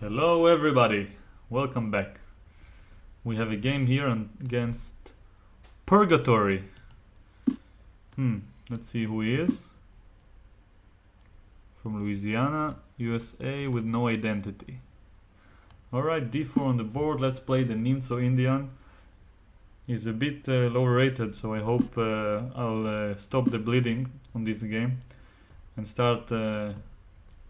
Hello everybody, welcome back. We have a game here against Purgatory. Let's see who he is. From Louisiana, USA, with no identity. Alright, d4 on the board. Let's play the Nimzo Indian. He's a bit low rated, so I hope I'll stop the bleeding on this game and start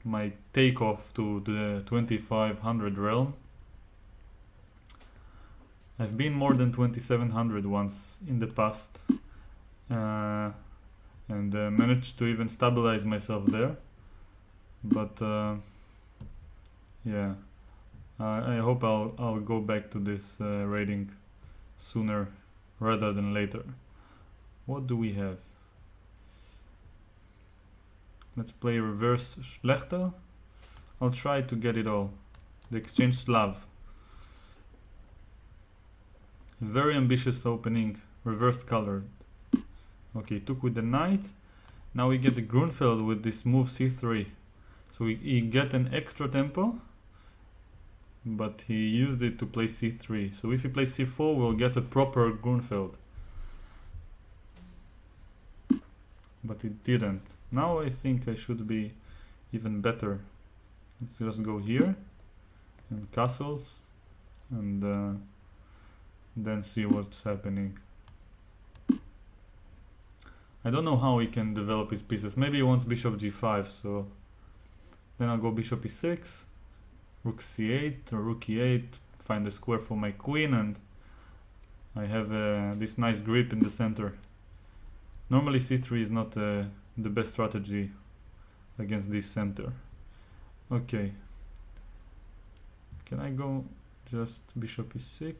my takeoff to the 2500 realm. I've been more than 2700 once in the past and managed to even stabilize myself there, but yeah, I hope I'll go back to this rating sooner rather than later. What do we have? Let's play reverse Schlechter. I'll try to get it all. The exchange Slav. Very ambitious opening, reversed colored. Okay, took with the knight. Now we get the GRUENFELD with this move c3. So he get an extra tempo, but he used it to play c3. So if he plays c4, we'll get a proper GRUENFELD. But it didn't. Now I think I should be even better. Let's just go here and castles and then see what's happening. I don't know how he can develop his pieces. Maybe he wants bishop g5, so then I'll go bishop e6, rook c8 or rook e8, find a square for my queen, and I have this nice grip in the center. Normally c3 is not the best strategy against this center. Okay, can I go just bishop e6,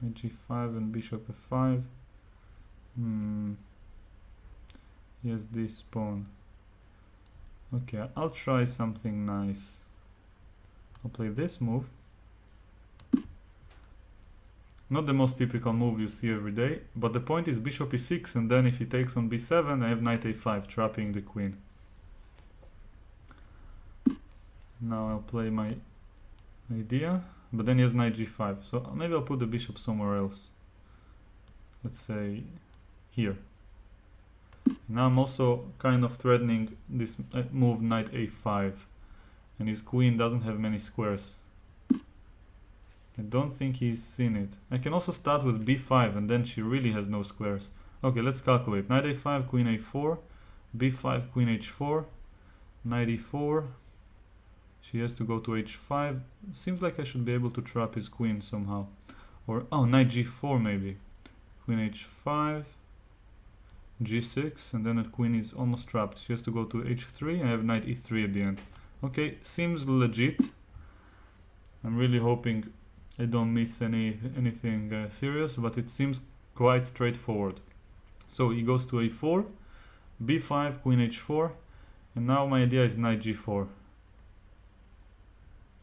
knight g5 and bishop f5? Yes, this pawn. Okay, I'll try something nice. I'll play this move. Not the most typical move you see every day, but the point is bishop e6, and then if he takes on b7, I have knight a5, trapping the queen. Now I'll play my idea, but then he has knight g5, so maybe I'll put the bishop somewhere else. Let's say here. Now I'm also kind of threatening this move knight a5, and his queen doesn't have many squares. I don't think he's seen it. I can also start with b5, and then she really has no squares. Okay, let's calculate. Knight a5, queen a4, b5, queen h4, knight e4. She has to go to h5. Seems like I should be able to trap his queen somehow. Or, oh, knight g4 maybe. Queen h5, g6, and then the queen is almost trapped. She has to go to h3. I have knight e3 at the end. Okay, seems legit. I'm really hoping I don't miss anything serious, but it seems quite straightforward. So he goes to a4, b5, queen h4, and now my idea is knight g4.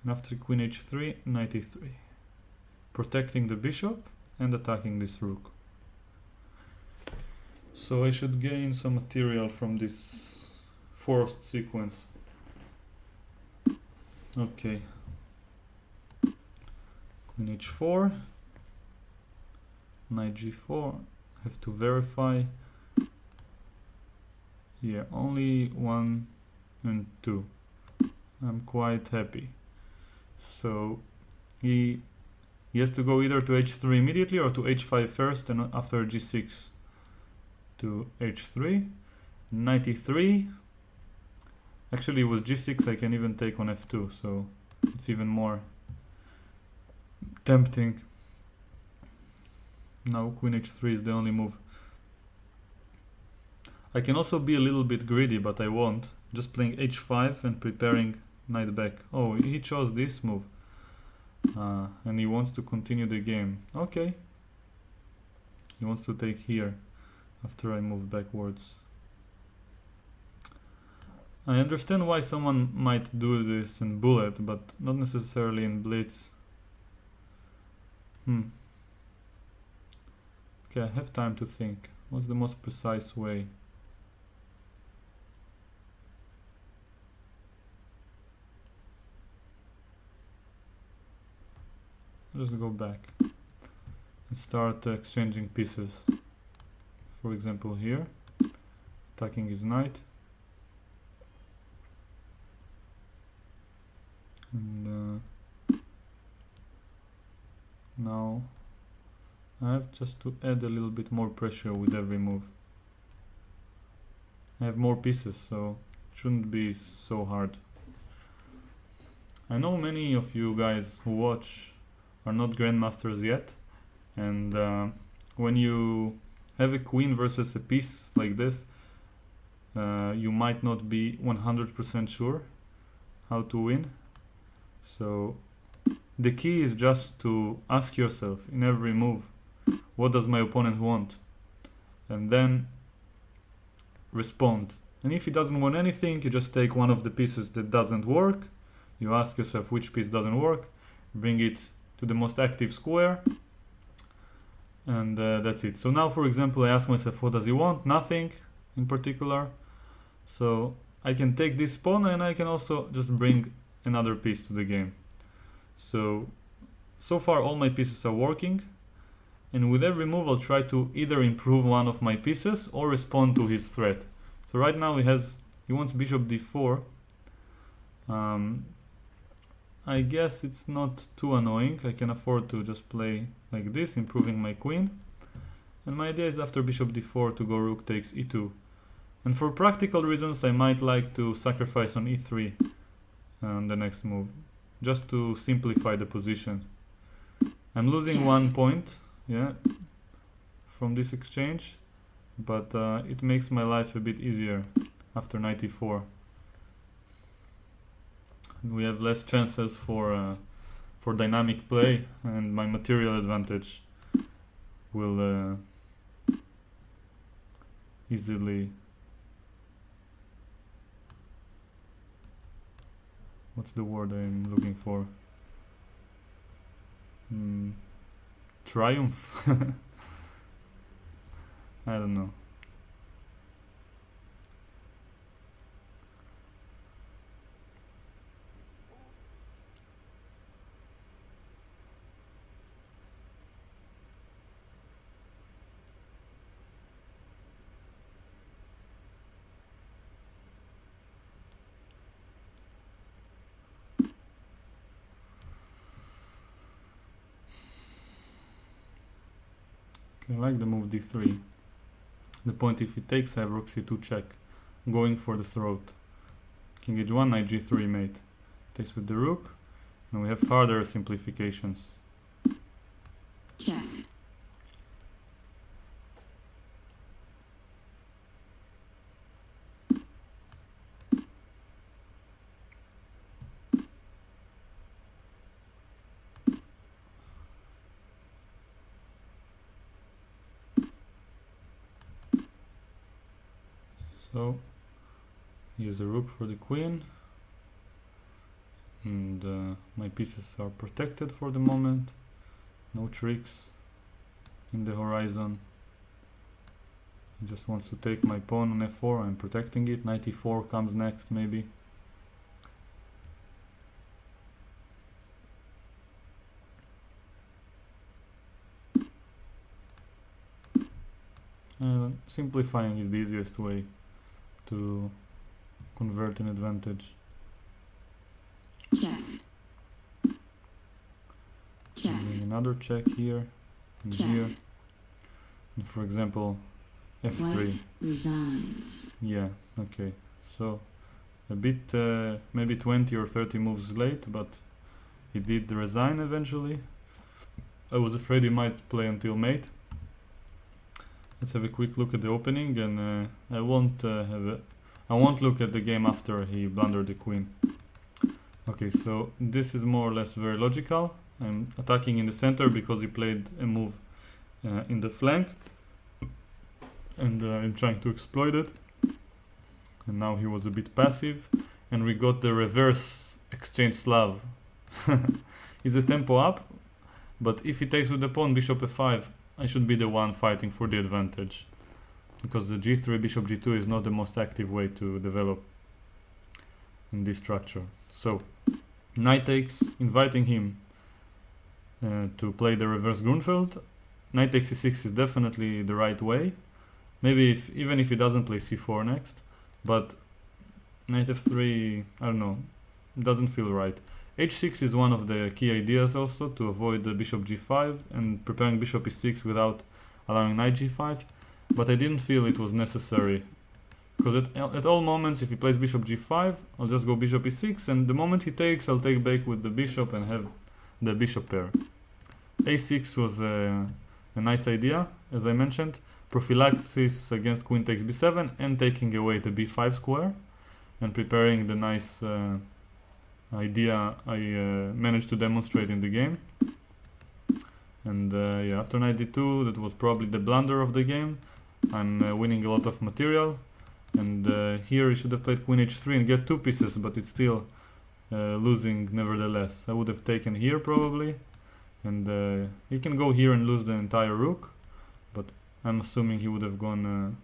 And after queen h3, knight e3, protecting the bishop and attacking this rook. So I should gain some material from this forced sequence. Okay. Queen h4, knight g4, have to verify. Yeah, only 1 and 2. I'm quite happy. So he has to go either to h3 immediately or to h5 first, and after g6 to h3, knight e3. Actually with g6 I can even take on f2, so it's even more tempting. Now queen h3 is the only move. I can also be a little bit greedy, but I won't. Just playing h5 and preparing knight back. Oh, he chose this move. And he wants to continue the game. Okay. He wants to take here after I move backwards. I understand why someone might do this in bullet, but not necessarily in blitz. Okay, I have time to think. What's the most precise way? just go back and start exchanging pieces. For example, here, attacking his knight. And now I have just to add a little bit more pressure with every move. I have more pieces, so it shouldn't be so hard. I know many of you guys who watch are not grandmasters yet, and when you have a queen versus a piece like this, you might not be 100% sure how to win. So the key is just to ask yourself in every move, what does my opponent want? And then respond. And if he doesn't want anything, you just take one of the pieces that doesn't work. You ask yourself which piece doesn't work, bring it to the most active square, and that's it. So now, for example, I ask myself, what does he want? Nothing in particular. So I can take this pawn and I can also just bring another piece to the game. So far all my pieces are working, and with every move I'll try to either improve one of my pieces or respond to his threat. So right now he wants bishop d4. I guess it's not too annoying. I can afford to just play like this, improving my queen. And my idea is after bishop d4 to go rook takes e2. And for practical reasons I might like to sacrifice on e3 on the next move, just to simplify the position. I'm losing 1 point, yeah, from this exchange, but it makes my life a bit easier after knight e4. We have less chances for dynamic play, and my material advantage will easily, what's the word I'm looking for? Triumph? I don't know. I like the move d3. The point, if he takes, I have rook c2 check, going for the throat. King h1, knight g3 mate. Takes with the rook, and we have further simplifications. Check. So use a rook for the queen, and my pieces are protected for the moment. No tricks in the horizon. He just wants to take my pawn on f4. I'm protecting it. Knight e4 comes next, maybe. Simplifying is the easiest way to convert an advantage. Check. Check. Another check here and Check. here. And for example, f3. White resigns. Yeah, okay. So a bit, maybe 20 or 30 moves late, but he did resign eventually. I was afraid he might play until mate. Let's have a quick look at the opening, and I won't look at the game after he blundered the queen. Okay, so this is more or less very logical. I'm attacking in the center because he played a move in the flank, and I'm trying to exploit it. And now he was a bit passive, and we got the reverse exchange Slav. He's a tempo up, but if he takes with the pawn bishop f5, I should be the one fighting for the advantage, because the g3 bishop g2 is not the most active way to develop in this structure. So knight takes, inviting him to play the reverse Grunfeld. Knight takes c6 is definitely the right way. Maybe even if he doesn't play c4 next, but knight f3, I don't know, doesn't feel right. h6 is one of the key ideas also, to avoid the bishop g5 and preparing bishop e6 without allowing knight g5, but I didn't feel it was necessary, because at all moments if he plays bishop g5, I'll just go bishop e6, and the moment he takes, I'll take back with the bishop and have the bishop pair. a6 was a nice idea, as I mentioned, prophylaxis against queen takes b7 and taking away the b5 square and preparing the nice idea I managed to demonstrate in the game. And yeah, after knight d2, that was probably the blunder of the game. I'm winning a lot of material, and here he should have played queen h3 and get 2 pieces, but it's still losing nevertheless. I would have taken here probably, and he can go here and lose the entire rook, but I'm assuming he would have gone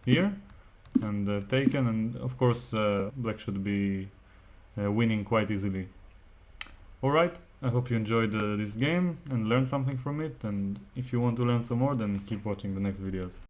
here and taken, and of course black should be winning quite easily. Alright, I hope you enjoyed this game and learned something from it, and if you want to learn some more, then keep watching the next videos.